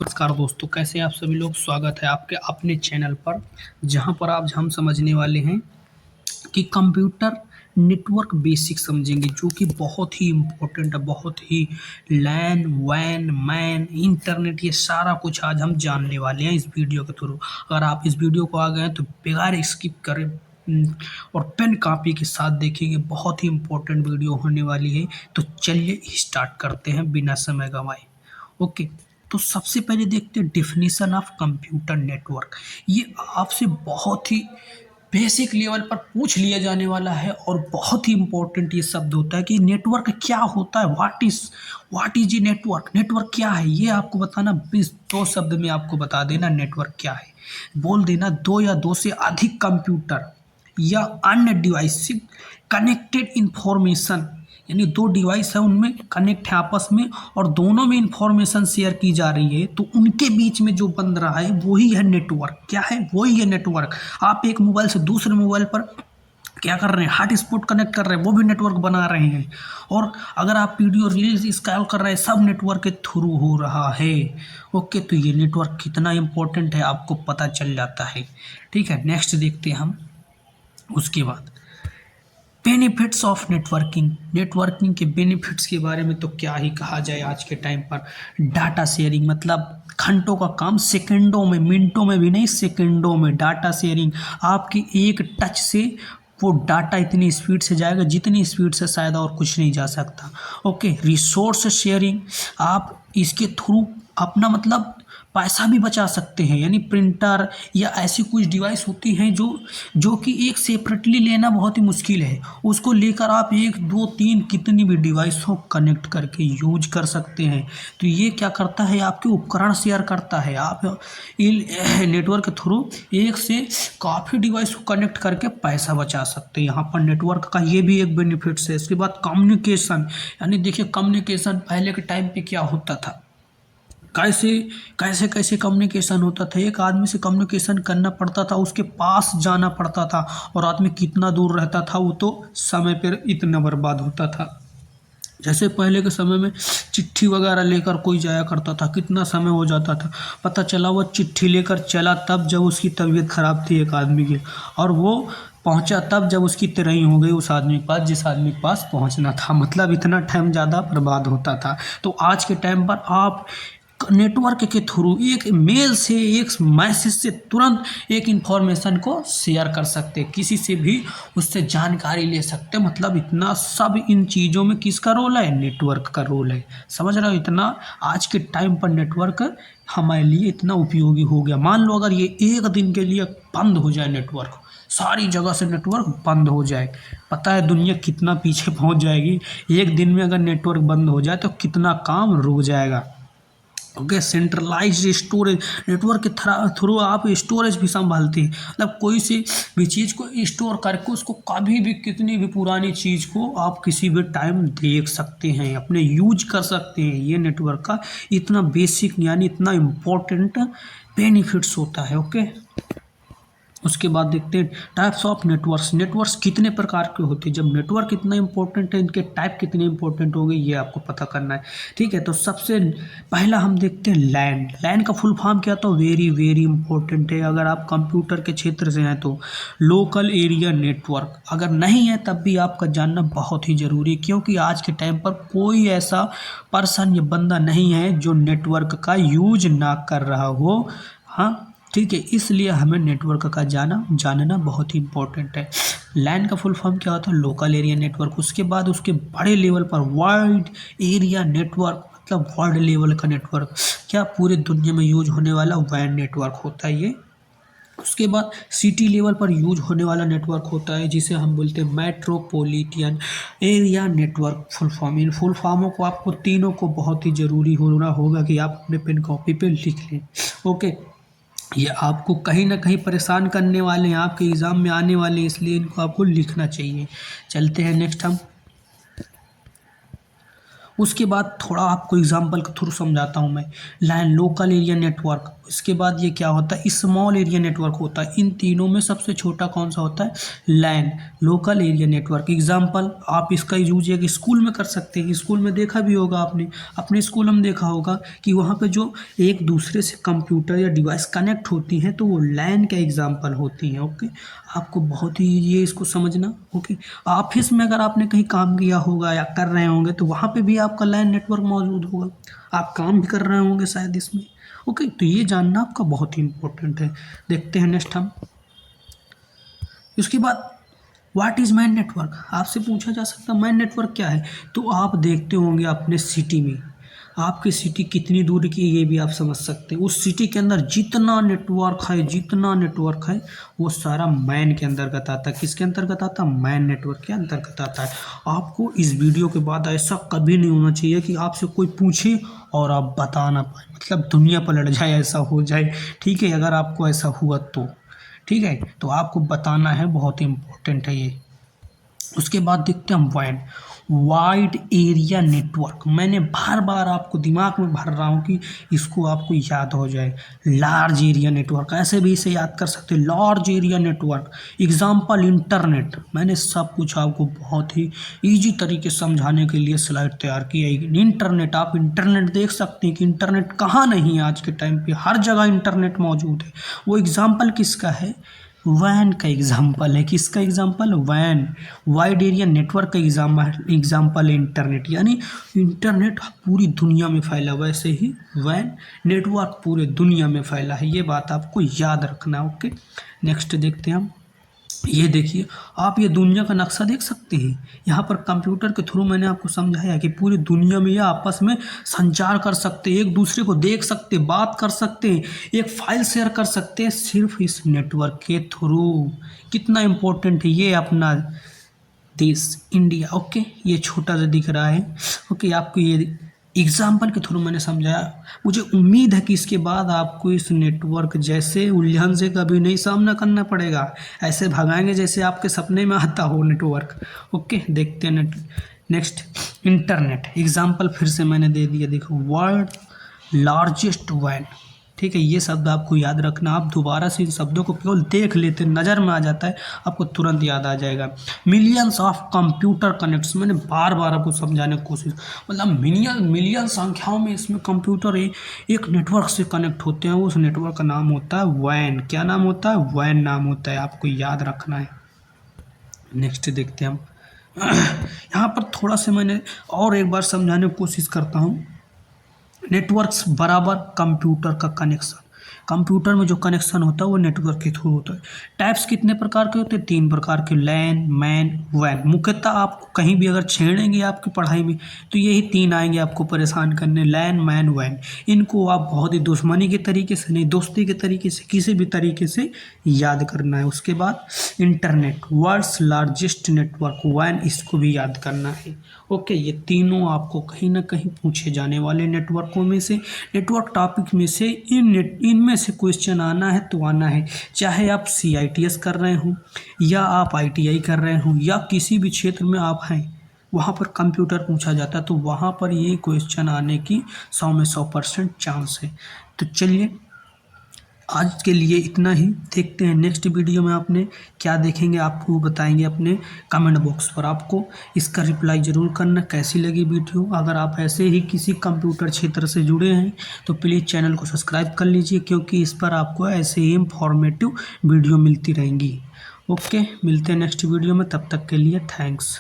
नमस्कार दोस्तों, कैसे हैं आप सभी लोग। स्वागत है आपके अपने चैनल पर, जहां पर आज हम समझने वाले हैं कि कंप्यूटर नेटवर्क बेसिक समझेंगे, जो कि बहुत ही इम्पोर्टेंट है। बहुत ही लैन वैन मैन इंटरनेट, ये सारा कुछ आज हम जानने वाले हैं इस वीडियो के थ्रू। अगर आप इस वीडियो को आ गए हैं तो बगैर स्किप करें और पेन कॉपी के साथ देखेंगे। बहुत ही इम्पोर्टेंट वीडियो होने वाली है। तो चलिए स्टार्ट करते हैं बिना समय गंवाए। ओके, तो सबसे पहले देखते हैं डेफिनेशन ऑफ कंप्यूटर नेटवर्क। ये आपसे बहुत ही बेसिक लेवल पर पूछ लिया जाने वाला है और बहुत ही इंपॉर्टेंट ये शब्द होता है कि नेटवर्क क्या होता है। What is a network. Network क्या है ये आपको बताना। बस दो शब्द में आपको बता देना नेटवर्क क्या है। बोल देना दो या दो से अधिक कंप्यूटर या अन्य डिवाइस से कनेक्टेड इंफॉर्मेशन, यानी दो डिवाइस है उनमें कनेक्ट है आपस में और दोनों में इंफॉर्मेशन शेयर की जा रही है, तो उनके बीच में जो बन रहा है वही है नेटवर्क। क्या है? वही है नेटवर्क। आप एक मोबाइल से दूसरे मोबाइल पर क्या कर रहे हैं, हॉटस्पॉट कनेक्ट कर रहे हैं, वो भी नेटवर्क बना रहे हैं। और अगर आप वीडियो रील्स स्क्रॉल कर रहे हैं, सब नेटवर्क के थ्रू हो रहा है। ओके, तो ये नेटवर्क कितना इंपॉर्टेंट है आपको पता चल जाता है। ठीक है, नेक्स्ट देखते हैं हम। उसके बाद बेनिफिट्स ऑफ नेटवर्किंग। नेटवर्किंग के बेनिफिट्स के बारे में तो क्या ही कहा जाए आज के टाइम पर। डाटा शेयरिंग, मतलब घंटों का काम सेकंडों में, मिनटों में भी नहीं, सेकंडों में डाटा शेयरिंग। आपकी एक टच से वो डाटा इतनी स्पीड से जाएगा जितनी स्पीड से शायद और कुछ नहीं जा सकता। ओके, रिसोर्स शेयरिंग, आप इसके थ्रू अपना मतलब पैसा भी बचा सकते हैं। यानी प्रिंटर या ऐसी कुछ डिवाइस होती हैं जो कि एक सेपरेटली लेना बहुत ही मुश्किल है, उसको लेकर आप एक दो तीन कितनी भी डिवाइस हो कनेक्ट करके यूज कर सकते हैं। तो ये क्या करता है, आपके उपकरण शेयर करता है। आप नेटवर्क के थ्रू एक से काफ़ी डिवाइस को कनेक्ट करके पैसा बचा सकते हैं। यहाँ पर नेटवर्क का ये भी एक बेनिफिट्स है। इसके बाद कम्युनिकेशन, यानी देखिए कम्युनिकेशन पहले के टाइम पे क्या होता था, कैसे कैसे कैसे कम्युनिकेशन होता था। एक आदमी से कम्युनिकेशन करना पड़ता था, उसके पास जाना पड़ता था, और आदमी कितना दूर रहता था वो तो समय पर इतना बर्बाद होता था। जैसे पहले के समय में चिट्ठी वगैरह लेकर कोई जाया करता था, कितना समय हो जाता था। पता चला वो चिट्ठी लेकर चला तब जब उसकी तबीयत खराब थी एक आदमी की, और वो पहुंचा तब जब उसकी तरही हो गई उस आदमी के पास जिस आदमी के पास पहुंचना था। मतलब इतना टाइम ज़्यादा बर्बाद होता था। तो आज के टाइम पर आप नेटवर्क के थ्रू एक मेल से, एक मैसेज से तुरंत एक इंफॉर्मेशन को शेयर कर सकते, किसी से भी उससे जानकारी ले सकते। मतलब इतना सब इन चीज़ों में किसका रोल है? नेटवर्क का रोल है। समझ रहे हो? इतना आज के टाइम पर नेटवर्क हमारे लिए इतना उपयोगी हो गया। मान लो अगर ये एक दिन के लिए बंद हो जाए, नेटवर्क सारी जगह से नेटवर्क बंद हो जाए, पता है दुनिया कितना पीछे पहुंच जाएगी। एक दिन में अगर नेटवर्क बंद हो जाए तो कितना काम रुक जाएगा। ओके, सेंट्रलाइज्ड स्टोरेज, नेटवर्क के थ्रू आप स्टोरेज भी संभालते हैं। मतलब कोई सी भी चीज़ को स्टोर करके उसको कभी भी कितनी भी पुरानी चीज़ को आप किसी भी टाइम देख सकते हैं, अपने यूज कर सकते हैं। ये नेटवर्क का इतना बेसिक यानी इतना इम्पोर्टेंट बेनिफिट्स होता है। ओके, उसके बाद देखते हैं टाइप्स ऑफ नेटवर्क्स। नेटवर्क्स कितने प्रकार के होते हैं। जब नेटवर्क इतना इंपॉर्टेंट है, इनके टाइप कितने इंपॉर्टेंट हो गए ये आपको पता करना है। ठीक है, तो सबसे पहला हम देखते हैं लैन। लैन का फुल फॉर्म क्या, तो वेरी वेरी इंपॉर्टेंट है। अगर आप कंप्यूटर के क्षेत्र से हैं तो लोकल एरिया नेटवर्क, अगर नहीं है तब भी आपका जानना बहुत ही ज़रूरी है, क्योंकि आज के टाइम पर कोई ऐसा पर्सन या बंदा नहीं है जो नेटवर्क का यूज ना कर रहा हो। हाँ, ठीक है, इसलिए हमें नेटवर्क का जानना बहुत ही इंपॉर्टेंट है। लैन का फुल फॉर्म क्या होता है? Local area network. उसके बाद उसके बड़े लेवल पर वाइड एरिया नेटवर्क, मतलब वर्ल्ड लेवल का नेटवर्क, क्या पूरे दुनिया में यूज होने वाला वैन नेटवर्क होता है ये। उसके बाद सिटी लेवल पर यूज होने वाला नेटवर्क होता है जिसे हम बोलते हैं metropolitan area network. Full form, in full फॉर्मों को आपको तीनों को बहुत ही ज़रूरी होना होगा कि आप अपने पेन कॉपी पे लिख लें। ओके, ये आपको कहीं ना कहीं परेशान करने वाले हैं, आपके एग्ज़ाम में आने वाले हैं, इसलिए इनको आपको लिखना चाहिए। चलते हैं नेक्स्ट हम। उसके बाद थोड़ा आपको एग्जांपल के थ्रू समझाता हूँ मैं। लैन लोकल एरिया नेटवर्क, इसके बाद ये क्या होता है, स्मॉल एरिया नेटवर्क होता है। इन तीनों में सबसे छोटा कौन सा होता है, लैन लोकल एरिया नेटवर्क। एग्जांपल आप इसका यूज एक स्कूल में कर सकते हैं। स्कूल में देखा भी होगा आपने, अपने स्कूल में देखा होगा कि वहाँ पे जो एक दूसरे से कंप्यूटर या डिवाइस कनेक्ट होती हैं तो वो लैन का एग्जाम्पल होती हैं। ओके, आपको बहुत ही ईजी है इसको समझना। ओके, ऑफिस में अगर आपने कहीं काम किया होगा या कर रहे होंगे तो वहाँ पे भी आपका लैन नेटवर्क मौजूद होगा, आप काम भी कर रहे होंगे शायद इसमें। ओके, तो ये जानना आपका बहुत ही इंपॉर्टेंट है। देखते हैं नेक्स्ट हम। उसके बाद व्हाट इज़ मैन नेटवर्क, आपसे पूछा जा सकता है मैन नेटवर्क क्या है। तो आप देखते होंगे अपने सिटी में, आपकी सिटी कितनी दूर की ये भी आप समझ सकते हैं। उस सिटी के अंदर जितना नेटवर्क है वो सारा मैन के अंतर्गत आता है। किसके अंतर्गत आता है, मैन नेटवर्क के अंतर्गत आता है। आपको इस वीडियो के बाद ऐसा कभी नहीं होना चाहिए कि आपसे कोई पूछे और आप बता ना पाए, मतलब दुनिया पलट जाए, ऐसा हो जाए। ठीक है, अगर आपको ऐसा हुआ तो ठीक है, तो आपको बताना है, बहुत ही इंपॉर्टेंट है ये। उसके बाद देखते हैं हम वैन, वाइड एरिया नेटवर्क। मैंने बार बार आपको दिमाग में भर रहा हूँ कि इसको आपको याद हो जाए। लार्ज एरिया नेटवर्क, ऐसे भी इसे याद कर सकते हैं, large area network. Example internet, मैंने सब कुछ आपको बहुत ही इजी तरीके से समझाने के लिए स्लाइड तैयार की है। इंटरनेट, आप इंटरनेट देख सकते हैं कि इंटरनेट कहाँ नहीं है, आज के टाइम पे हर जगह इंटरनेट मौजूद है। वो एग्जाम्पल किसका है, वैन का एग्जाम्पल है। किसका एग्जाम्पल, वैन, वाइड एरिया नेटवर्क का एग्जाम्पल है इंटरनेट। यानी इंटरनेट पूरी दुनिया में फैला, वैसे ही वैन नेटवर्क पूरे दुनिया में फैला है। ये बात आपको याद रखना। ओके, नेक्स्ट देखते हैं हम। ये देखिए, आप ये दुनिया का नक्शा देख सकते हैं। यहाँ पर कंप्यूटर के थ्रू मैंने आपको समझाया कि पूरी दुनिया में ये आपस में संचार कर सकते हैं, एक दूसरे को देख सकते, बात कर सकते हैं, एक फाइल शेयर कर सकते हैं सिर्फ इस नेटवर्क के थ्रू। कितना इम्पोर्टेंट है ये अपना देश इंडिया। ओके, ये छोटा सा दिख रहा है। ओके, आपको ये एग्जाम्पल के थ्रू मैंने समझाया। मुझे उम्मीद है कि इसके बाद आपको इस नेटवर्क जैसे उलझन से कभी नहीं सामना करना पड़ेगा, ऐसे भगाएंगे जैसे आपके सपने में आता हो नेटवर्क। ओके, देखते हैं नेक्स्ट, इंटरनेट एग्जाम्पल फिर से मैंने दे दिया। देखो, वर्ल्ड लार्जेस्ट वैन। ठीक है, ये शब्द आपको याद रखना। आप दोबारा से इन शब्दों को केवल देख लेते, नज़र में आ जाता है, आपको तुरंत याद आ जाएगा। मिलियंस ऑफ कंप्यूटर कनेक्ट्स, मैंने बार बार आपको समझाने की कोशिश, मतलब मिलियन संख्याओं में इसमें कंप्यूटर एक नेटवर्क से कनेक्ट होते हैं। उस नेटवर्क का नाम होता है वैन। क्या नाम होता है, वैन नाम होता है, आपको याद रखना है। नेक्स्ट देखते हैं हम। यहाँ पर थोड़ा सा मैंने और एक बार समझाने की कोशिश करता हूँ। नेटवर्क्स बराबर कंप्यूटर का कनेक्शन, कंप्यूटर में जो कनेक्शन होता है वो नेटवर्क के थ्रू होता है। टाइप्स कितने प्रकार के होते हैं, 3 प्रकार के, लैन, मैन, वैन। मुख्यतः आप कहीं भी अगर छेड़ेंगे आपकी पढ़ाई में तो यही 3 आएंगे आपको परेशान करने, लैन, मैन, वैन। इनको आप बहुत ही दुश्मनी के तरीके से नहीं, दोस्ती के तरीके से, किसी भी तरीके से याद करना है। उसके बाद इंटरनेट, वर्ल्ड्स लार्जेस्ट नेटवर्क, वैन, इसको भी याद करना है। ओके, ये तीनों आपको कहीं ना कहीं पूछे जाने वाले नेटवर्कों में से, नेटवर्क टॉपिक में से इनमें से क्वेश्चन आना है तो आना है। चाहे आप CITS कर रहे हो या आप ITI कर रहे हो या किसी भी क्षेत्र में आप हैं, वहाँ पर कंप्यूटर पूछा जाता है तो वहाँ पर ये क्वेश्चन आने की 100 में 100% चांस है। तो चलिए, आज के लिए इतना ही। देखते हैं नेक्स्ट वीडियो में आपने क्या देखेंगे, आपको बताएंगे अपने कमेंट बॉक्स पर। आपको इसका रिप्लाई ज़रूर करना, कैसी लगी वीडियो। अगर आप ऐसे ही किसी कंप्यूटर क्षेत्र से जुड़े हैं तो प्लीज़ चैनल को सब्सक्राइब कर लीजिए, क्योंकि इस पर आपको ऐसे ही इंफॉर्मेटिव वीडियो मिलती रहेंगी। ओके, मिलते हैं नेक्स्ट वीडियो में, तब तक के लिए थैंक्स।